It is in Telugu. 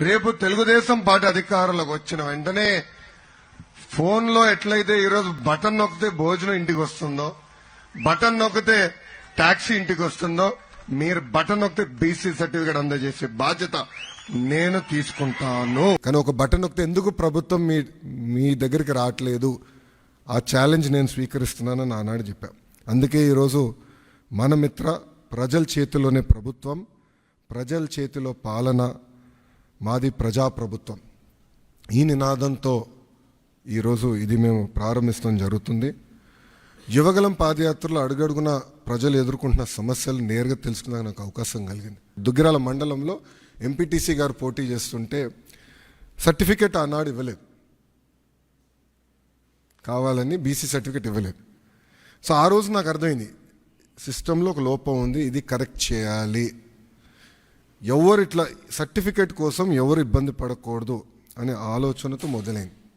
రేపు తెలుగుదేశం పార్టీ అధికారంలోకి వచ్చిన వెంటనే ఫోన్లో ఎట్లయితే ఈరోజు బటన్ నొక్కితే భోజనం ఇంటికి వస్తుందో, బటన్ నొక్కితే టాక్సీ ఇంటికి వస్తుందో, మీరు బటన్ నొక్కితే బీసీ సర్టిఫికేట్ అందజేసే బాధ్యత నేను తీసుకుంటాను. కానీ ఒక బటన్ నొక్కితే ఎందుకు ప్రభుత్వం మీ దగ్గరికి రావట్లేదు, ఆ ఛాలెంజ్ నేను స్వీకరిస్తున్నానని ఆనాడు చెప్పా. అందుకే ఈరోజు మన మిత్ర ప్రజల చేతిలోనే ప్రభుత్వం, ప్రజల చేతిలో పాలన, మాది ప్రజాప్రభుత్వం, ఈ నినాదంతో ఈరోజు ఇది మేము ప్రారంభించడం జరుగుతుంది. యువగలం పాదయాత్రలో అడుగడుగున ప్రజలు ఎదుర్కొంటున్న సమస్యలు నేరుగా తెలుసుకునే నాకు అవకాశం కలిగింది. దుగ్గిరాల మండలంలో ఎంపీటీసీ గారు పోటీ చేస్తుంటే సర్టిఫికేట్ ఆనాడు ఇవ్వలేదు, కావాలని బీసీ సర్టిఫికేట్ ఇవ్వలేదు. సో ఆ రోజు నాకు అర్థమైంది, సిస్టంలో ఒక లోపం ఉంది, ఇది కరెక్ట్ చేయాలి. ఎవరు ఇట్లా సర్టిఫికేట్ కోసం ఎవరు ఇబ్బంది పడకూడదు అనే ఆలోచనతో మొదలైంది.